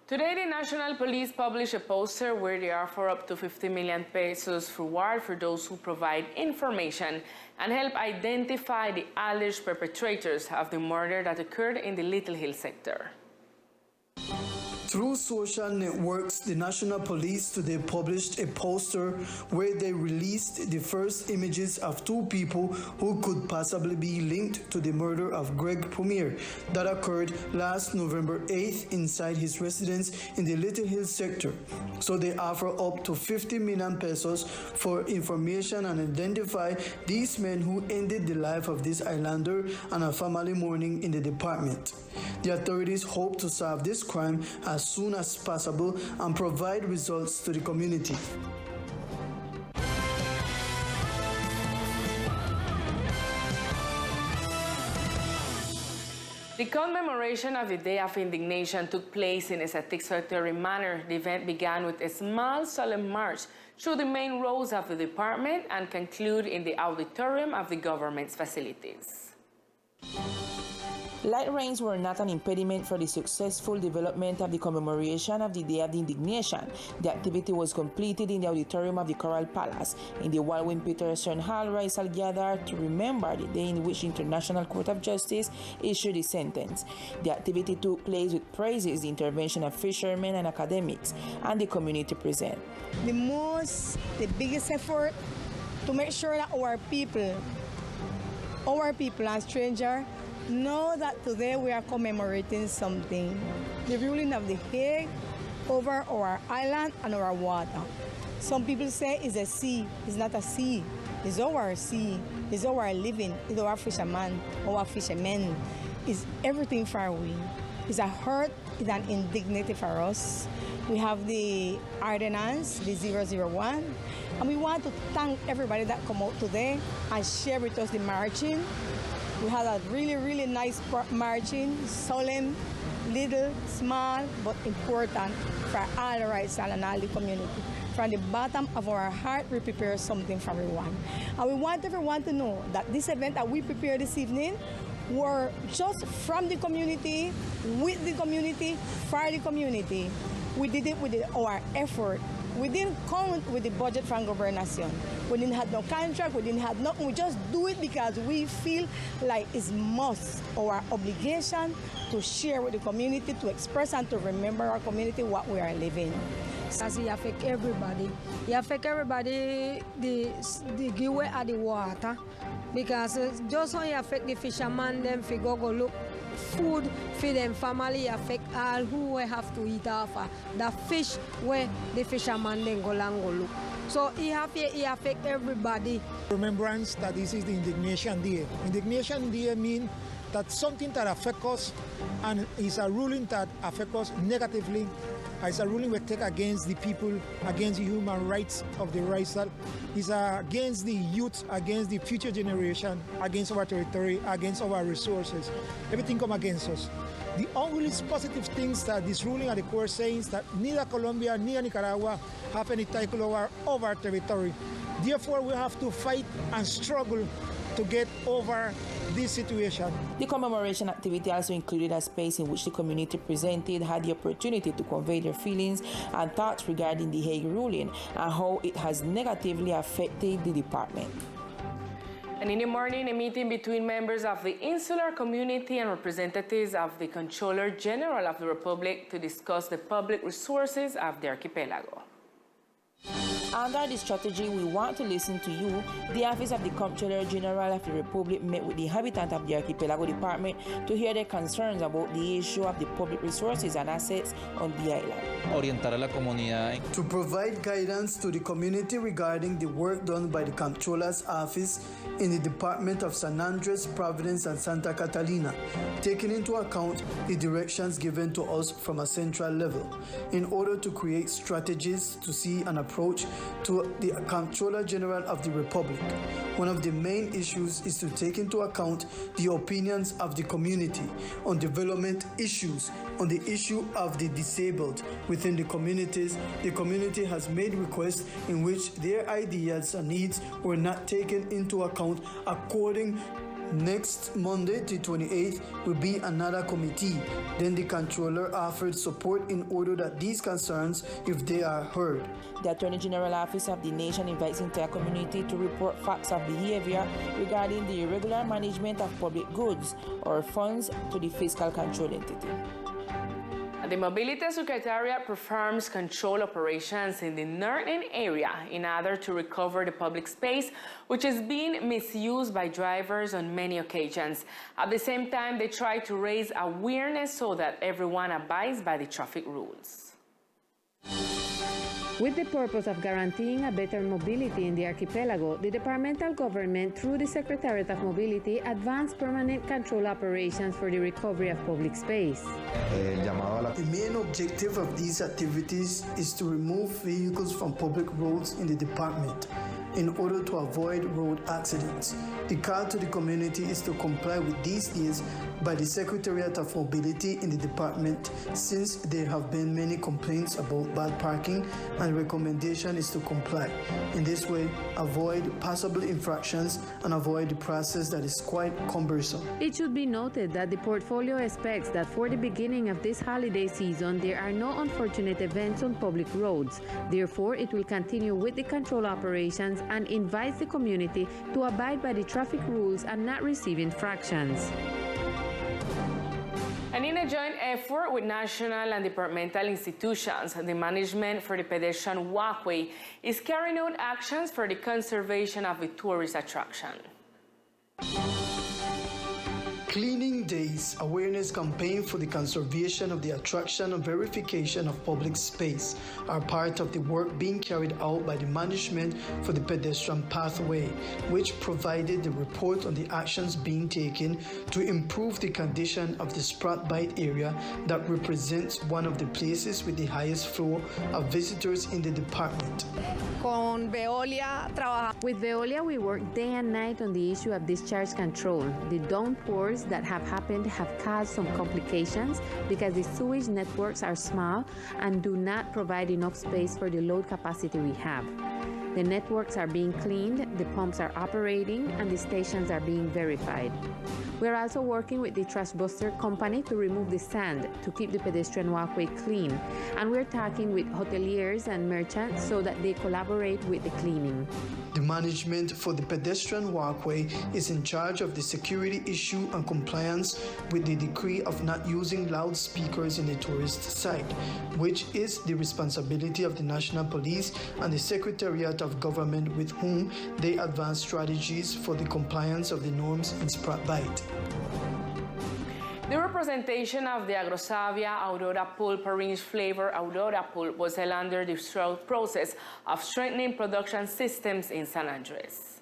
Today, the National Police published a poster where they offer up to 50 million pesos reward for those who provide information and help identify the alleged perpetrators of the murder that occurred in the Little Hill sector. Through social networks, the National Police today published a poster where they released the first images of two people who could possibly be linked to the murder of Greg Premier that occurred last November 8th inside his residence in the Little Hill sector. So they offer up to 50 million pesos for information and identify these men who ended the life of this islander and a family mourning in the department. The authorities hope to solve this crime as soon as possible and provide results to the community. The commemoration of the Day of Indignation took place in a satisfactory manner. The event began with a small solemn march through the main roads of the department and concluded in the auditorium of the government's facilities. Light rains were not an impediment for the successful development of the commemoration of the Day of the Indignation. The activity was completed in the auditorium of the Coral Palace. In the Walwyn Peterson Hall, Raisal gathered to remember the day in which the International Court of Justice issued the sentence. The activity took place with praises the intervention of fishermen and academics and the community present. The biggest effort to make sure that our people and strangers know that today we are commemorating something. The ruling of the Hague over our island and our water. Some people say it's a sea. It's not a sea. It's our sea. It's our living. It's our fishermen. It's everything for we. It's a hurt. It's an indignity for us. We have the ordinance, the 001, and we want to thank everybody that come out today and share with us the marching. We had a really, really nice marching, solemn, little, small, but important for all the rights and all the community. From the bottom of our heart, we prepare something for everyone. And we want everyone to know that this event that we prepared this evening were just from the community, with the community, for the community. We did it with our effort. We didn't count with the budget from Gobernación. We didn't have no contract, we didn't have nothing. We just do it because we feel like it's must, our obligation to share with the community, to express and to remember our community what we are living. As it affects everybody. It affects everybody, the giveaway of the water. Because just when it affects the fishermen, them if go look food for them family, affect all who have to eat off the fish where the fishermen then go look. So it affect everybody. Remembrance that this is the Indignation Day. Indignation Day means that something that affects us and is a ruling that affects us negatively. It's a ruling we take against the people, against the human rights of the Raisal. It's against the youth, against the future generation, against our territory, against our resources. Everything comes against us. The only positive things that this ruling at the court says that neither Colombia, neither Nicaragua have any title over our territory. Therefore, we have to fight and struggle to get over this situation. The commemoration activity also included a space in which the community presented had the opportunity to convey their feelings and thoughts regarding the Hague ruling and how it has negatively affected the department. And in the morning, a meeting between members of the insular community and representatives of the Comptroller General of the Republic to discuss the public resources of the archipelago. Under the strategy We Want to Listen to You, the Office of the Comptroller General of the Republic met with the inhabitants of the Archipelago Department to hear their concerns about the issue of the public resources and assets on the island. Orientar a la comunidad. To provide guidance to the community regarding the work done by the Comptroller's Office in the Department of San Andres, Providence, and Santa Catalina, taking into account the directions given to us from a central level, in order to create strategies to see an approach to the Comptroller General of the Republic. One of the main issues is to take into account the opinions of the community on development issues. On the issue of the disabled within the communities, the community has made requests in which their ideas and needs were not taken into account according Next Monday, the 28th, will be another committee. Then the controller offered support in order that these concerns, if they are heard. The Attorney General Office of the Nation invites the entire community to report facts of behavior regarding the irregular management of public goods or funds to the Fiscal Control Entity. The Mobility Secretariat performs control operations in the northern area in order to recover the public space, which is being misused by drivers on many occasions. At the same time, they try to raise awareness so that everyone abides by the traffic rules. With the purpose of guaranteeing a better mobility in the archipelago, the departmental government, through the Secretariat of Mobility, advanced permanent control operations for the recovery of public space. The main objective of these activities is to remove vehicles from public roads in the department in order to avoid road accidents. The call to the community is to comply with these deeds by the Secretariat of Mobility in the department, since there have been many complaints about bad parking, and the recommendation is to comply. In this way, avoid possible infractions and avoid the process that is quite cumbersome. It should be noted that the portfolio expects that for the beginning of this holiday season, there are no unfortunate events on public roads. Therefore, it will continue with the control operations and invites the community to abide by the traffic rules and not receive infractions. And in a joint effort with national and departmental institutions, the management for the pedestrian walkway is carrying out actions for the conservation of the tourist attraction. Cleaning Days awareness campaign for the conservation of the attraction and verification of public space are part of the work being carried out by the management for the pedestrian pathway, which provided the report on the actions being taken to improve the condition of the Sprat Bight area that represents one of the places with the highest flow of visitors in the department. With Veolia, we work day and night on the issue of discharge control. The downpours that have happened have caused some complications because the sewage networks are small and do not provide enough space for the load capacity we have. The networks are being cleaned, the pumps are operating, and the stations are being verified. We're also working with the Trash Buster company to remove the sand to keep the pedestrian walkway clean, and we're talking with hoteliers and merchants so that they collaborate with the cleaning. The management for the pedestrian walkway is in charge of the security issue and compliance with the decree of not using loudspeakers in the tourist site, which is the responsibility of the National Police and the Secretariat of Government, with whom they advance strategies for the compliance of the norms in Sprat Bight. The representation of the Agrosavia Aurora Pulp Orange Flavor Aurora Pulp was held under the process of strengthening production systems in San Andres.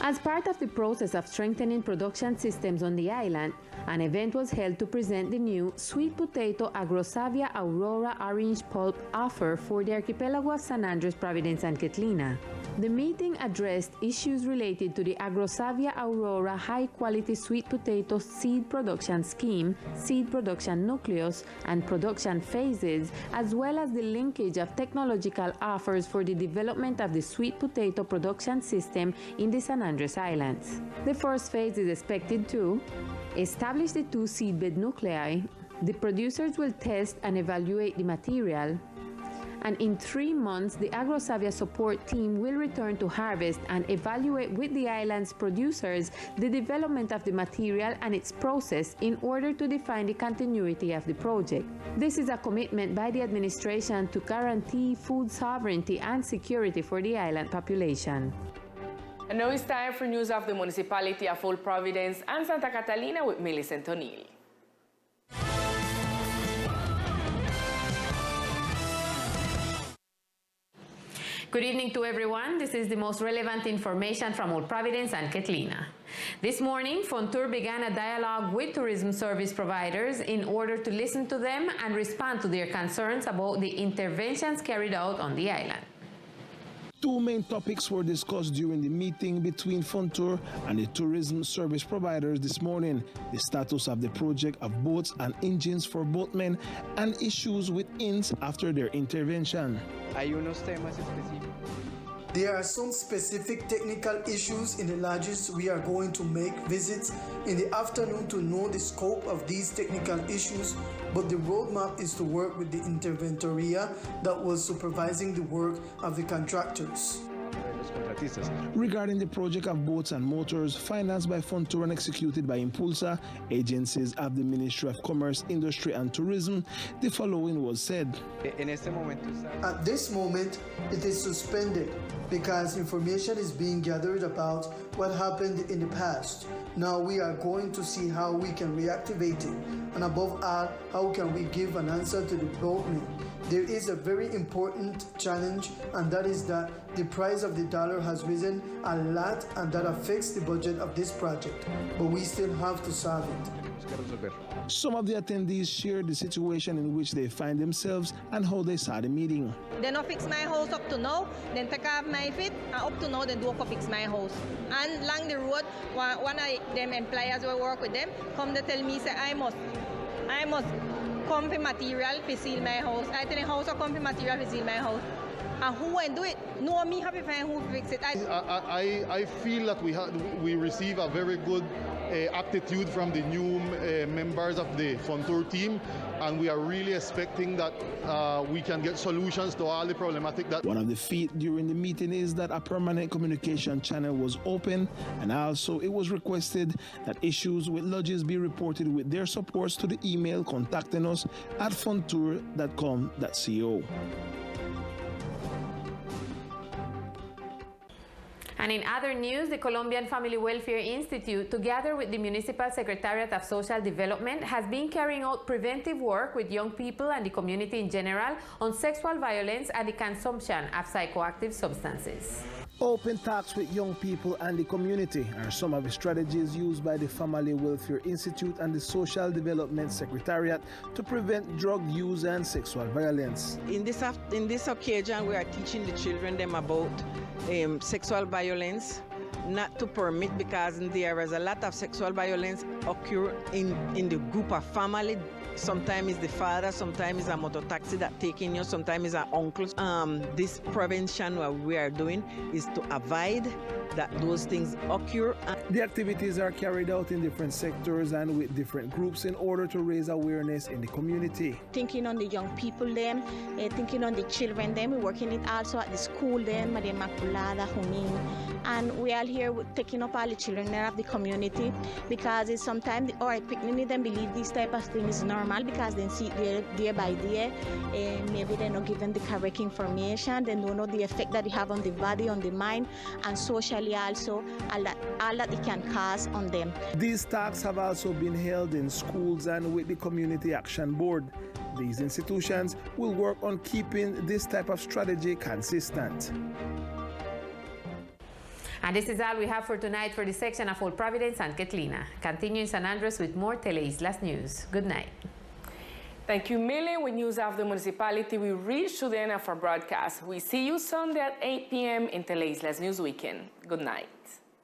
As part of the process of strengthening production systems on the island, an event was held to present the new sweet potato Agrosavia Aurora Orange Pulp offer for the archipelago of San Andres, Providence, and Catalina. The meeting addressed issues related to the Agrosavia Aurora high-quality sweet potato seed production scheme, seed production nucleus, and production phases, as well as the linkage of technological offers for the development of the sweet potato production system in the San Andres Islands. The first phase is expected to establish the 2 seedbed nuclei. The producers will test and evaluate the material, and in 3 months, the Agrosavia support team will return to harvest and evaluate with the island's producers the development of the material and its process in order to define the continuity of the project. This is a commitment by the administration to guarantee food sovereignty and security for the island population. And now it's time for news of the municipality of Old Providence and Santa Catalina with Millicent O'Neill. Good evening to everyone. This is the most relevant information from Old Providence and Catalina. This morning, Fontour began a dialogue with tourism service providers in order to listen to them and respond to their concerns about the interventions carried out on the island. 2 main topics were discussed during the meeting between Fontour and the tourism service providers this morning: the status of the project of boats and engines for boatmen and issues with inns after their intervention. Hay unos temas específicos. There are some specific technical issues in the lodges. We are going to make visits in the afternoon to know the scope of these technical issues, but the roadmap is to work with the interventoria that was supervising the work of the contractors. Regarding the project of boats and motors financed by Fontour and executed by Impulsa, agencies of the Ministry of Commerce, Industry and Tourism, the following was said. At this moment, it is suspended because information is being gathered about what happened in the past. Now we are going to see how we can reactivate it, and above all, how can we give an answer to the boatmen. There is a very important challenge, and that is that the price of the dollar has risen a lot, and that affects the budget of this project, but we still have to solve it. Some of the attendees shared the situation in which they find themselves and how they saw the meeting. They no fix my house up to now, then take off my feet, and up to now, then do fix my house. And along the road, one of them employers will work with them, come to tell me, say, I must come for material to seal my house. I tell the house to come for material to seal my house. And who won't do it? No, me happy find who fix it. I feel that we receive a very good attitude from the new members of the Fontour team, and we are really expecting that we can get solutions to all the problematic that. One of the feat during the meeting is that a permanent communication channel was open, and also it was requested that issues with lodges be reported with their supports to the email contacting us at fontour.com.co. And in other news, the Colombian Family Welfare Institute, together with the Municipal Secretariat of Social Development, has been carrying out preventive work with young people and the community in general on sexual violence and the consumption of psychoactive substances. Open talks with young people and the community are some of the strategies used by the Family Welfare Institute and the Social Development Secretariat to prevent drug use and sexual violence. In this occasion, we are teaching the children them about sexual violence, not to permit, because there is a lot of sexual violence occur in the group of family. Sometimes it's the father, sometimes it's a motor taxi that taking you, sometimes it's an uncle. This prevention what we are doing is to avoid that those things occur. The activities are carried out in different sectors and with different groups in order to raise awareness in the community. Thinking on the young people them, thinking on the children them, we're working it also at the school them, Maria Immaculada, Junin, and we are here taking up all the children of the community, because it's sometimes our picnic them believe this type of thing is normal because they see it day by day, maybe they're not given the correct information, they don't know the effect that it have on the body, on the mind, and socially also, all that it can cause on them. These talks have also been held in schools and with the Community Action Board. These institutions will work on keeping this type of strategy consistent. And this is all we have for tonight for the section of Old Providence and Catlina. Continue in San Andres with more Teleislas news. Good night. Thank you, Millie. With news of the municipality, we reach to the end of our broadcast. We see you Sunday at 8 p.m. in Teleislas News Weekend. Good night.